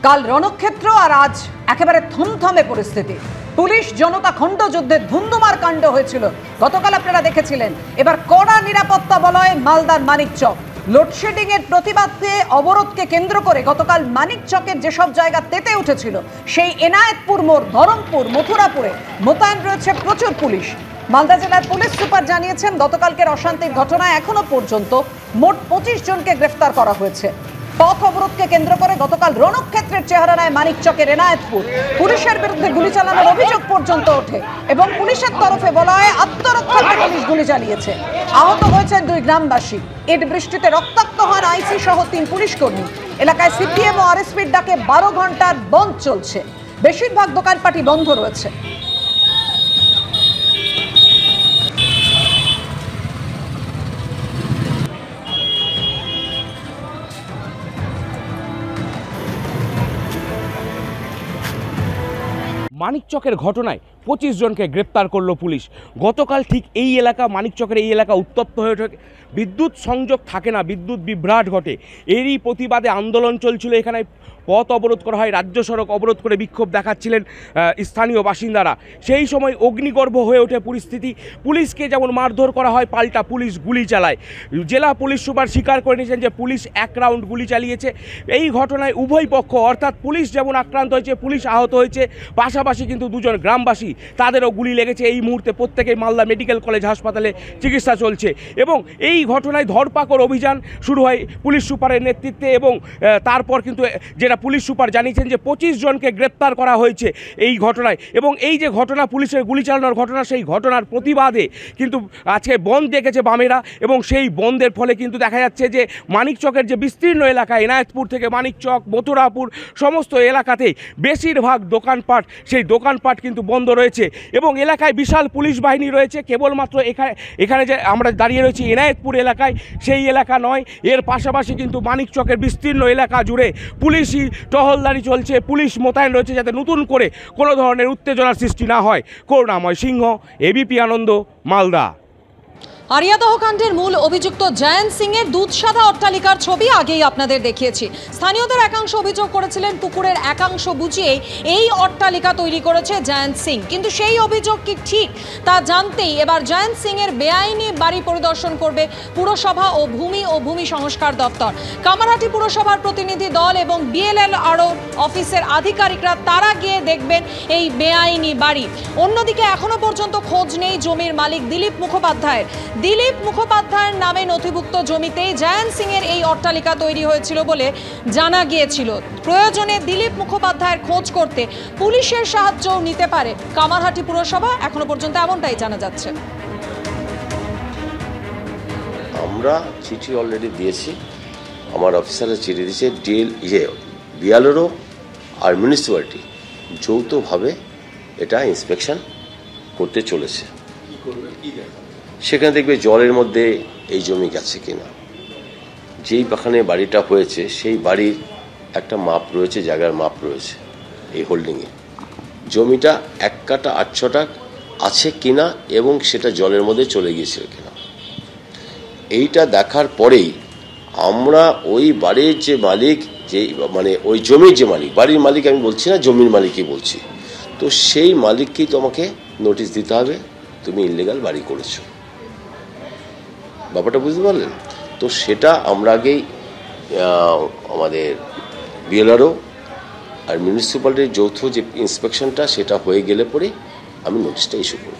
কাল রণক্ষেত্র আর আজ একেবারে থমথমে পরিস্থিতি। পুলিশ জনতা খণ্ডযুদ্ধে ধুন্ধুমার কাণ্ড হয়েছিল গতকাল, আপনারা দেখেছিলেন। এবার কড়া নিরাপত্তা বলয় মালদার মানিকচক। লোডশেডিং এর প্রতিবাদে অবরোধকে কেন্দ্র করে গতকাল মানিকচকের যেসব জায়গা তেতে উঠেছিল, সেই এনায়েতপুর মোড়, ধরমপুর, মথুরাপুরে মোতায়েন রয়েছে প্রচুর পুলিশ। মালদা জেলার পুলিশ সুপার জানিয়েছেন, গতকালকের অশান্তির ঘটনায় এখনো পর্যন্ত মোট 25 জনকে গ্রেফতার করা হয়েছে। পথ অবরোধকে কেন্দ্র করে গতকাল রণক্ষেত্রের চেহারা নেয় মানিকচকের এনায়েতপুর। পুলিশের বিরুদ্ধে গুলি চালানোর অভিযোগ পর্যন্ত ওঠে এবং পুলিশের তরফে বলা হয় আত্মরক্ষার্থে পুলিশ গুলি চালিয়েছে। আহত হয়েছেন 2 গ্রামবাসী। ইট বৃষ্টিতে রক্তাক্ত হন আইসি সহ 3 পুলিশ কর্মী। এলাকায় সিপিএম ও আরএসপির ডাকে 12 ঘন্টার বন্ধ চলছে। বেশিরভাগ দোকানপাটি বন্ধ রয়েছে। মানিকচকের ঘটনায় 25 জনকে গ্রেপ্তার করলো পুলিশ। গতকাল ঠিক এই এলাকা, মানিকচকের এই এলাকা উত্তপ্ত হয়ে ওঠে। বিদ্যুৎ সংযোগ থাকে না, বিদ্যুৎ বিভ্রাট ঘটে। এরই প্রতিবাদে আন্দোলন চলছিল। এখানে পথ অবরোধ করা হয়, রাজ্য সড়ক অবরোধ করে বিক্ষোভ দেখাচ্ছিলেন স্থানীয় বাসিন্দারা। সেই সময় অগ্নিগর্ভ হয়ে ওঠে পরিস্থিতি। পুলিশকে যেমন মারধর করা হয়, পাল্টা পুলিশ গুলি চালায়। জেলা পুলিশ সুপার স্বীকার করে নিয়েছেন যে পুলিশ 1 রাউন্ড গুলি চালিয়েছে। এই ঘটনায় উভয় পক্ষ, অর্থাৎ পুলিশ যেমন আক্রান্ত হয়েছে, পুলিশ আহত হয়েছে, পাশাপাশি কিন্তু 2 জন গ্রামবাসী, তাদেরও গুলি লেগেছে। এই মুহূর্তে প্রত্যেকেই মালদা মেডিকেল কলেজ হাসপাতালে চিকিৎসা চলছে। এবং এই ঘটনায় ধরপাকড় অভিযান শুরু হয় পুলিশ সুপারের নেতৃত্বে। এবং তারপর কিন্তু যেটা পুলিশ সুপার জানিয়েছেন যে 25 জনকে গ্রেপ্তার করা হয়েছে এই ঘটনায়। এবং এই যে ঘটনা, পুলিশের গুলি চালানোর ঘটনা, সেই ঘটনার প্রতিবাদে কিন্তু আজকে বন্ধ ডেকেছে বামেরা। এবং সেই বন্ধের ফলে কিন্তু দেখা যাচ্ছে যে মানিকচকের যে বিস্তীর্ণ এলাকা, এনায়েতপুর থেকে মানিকচক, মথুরাপুর, সমস্ত এলাকাতেই বেশিরভাগ দোকানপাট, সেই দোকানপাট কিন্তু বন্ধ রয়েছে। এবং এলাকায় বিশাল পুলিশ বাহিনী রয়েছে। কেবলমাত্র এখানে যে আমরা দাঁড়িয়ে রয়েছি এনায়েতপুর এলাকায়, সেই এলাকা নয়, এর পাশাপাশি কিন্তু মানিকচকের বিস্তীর্ণ এলাকা জুড়ে পুলিশই টহলদারি চলছে। পুলিশ মোতায়েন রয়েছে যাতে নতুন করে কোনো ধরনের উত্তেজনার সৃষ্টি না হয়। করুণাময় সিংহ, এবিপি আনন্দ, মালদা। আরিয়াদহ কাণ্ডের মূল অভিযুক্ত জয়ন্ত সিং এর দুধসাদা অট্টালিকার ছবি আগেই আপনাদের দেখিয়েছি। স্থানীয়দের একাংশ অভিযোগ করেছিলেন পুকুরের একাংশ বুঝিয়ে এই অট্টালিকা তৈরি করেছে জয়ন্ত সিং। কিন্তু সেই অভিযোগ কি ঠিক তা জানতেই এবার জয়ন্ত সিং এর বেআইনি বাড়ি পরিদর্শন করবে পুরসভা ও ভূমি সংস্কার দপ্তর। কামারহাটি পুরসভার প্রতিনিধি দল এবং বিএলআরও অফিসের আধিকারিকরা তারা গিয়ে দেখবেন এই বেআইনি বাড়ি। অন্যদিকে এখনো পর্যন্ত খোঁজ নেই জমির মালিক দিলীপ মুখোপাধ্যায়ের। দিলীপ মুখোপাধ্যায়ের নামে নথিভুক্ত জমিতেই জয়ন্ত সিং এর এই অট্টালিকা তৈরি হয়েছিল বলে জানা গিয়েছিল। প্রয়োজনে দিলীপ মুখোপাধ্যায়ের খোঁজ করতে পুলিশের সাহায্যও নিতে পারে কামারহাটি পুরসভা, এখনো পর্যন্ত এমনটাই জানা যাচ্ছে। আমরা চিঠি অলরেডি দিয়েছি, আমার অফিসাররা চিঠি দিয়েছে। বিএলআরও আর মিউনিসিপ্যালিটি যৌথভাবে এটা ইন্সপেকশন করতে চলেছে। সেখানে দেখবে জলের মধ্যে এই জমি গেছে কিনা। যেই বাখানে বাড়িটা হয়েছে সেই বাড়ির একটা মাপ রয়েছে, জায়গার মাপ রয়েছে এই হোল্ডিংয়ে। জমিটা 1 কাঠা 8 ছটাক আছে কিনা এবং সেটা জলের মধ্যে চলে গিয়েছিল কিনা, এইটা দেখার পরেই আমরা ওই বাড়ির যে মালিক, যে মানে ওই জমির যে মালিক, বাড়ির মালিক আমি বলছি না, জমির মালিকই বলছি, তো সেই মালিককেই তোমাকে নোটিশ দিতে হবে তুমি ইললিগাল বাড়ি করেছো। ব্যাপারটা বুঝতে পারলেন তো? সেটা আমরা আগেই আমাদের বিএলআরও আর মিউনিসিপ্যালিটির যৌথ যে ইন্সপেকশনটা, সেটা হয়ে গেলে পরে আমি নোটিশটা ইস্যু করব।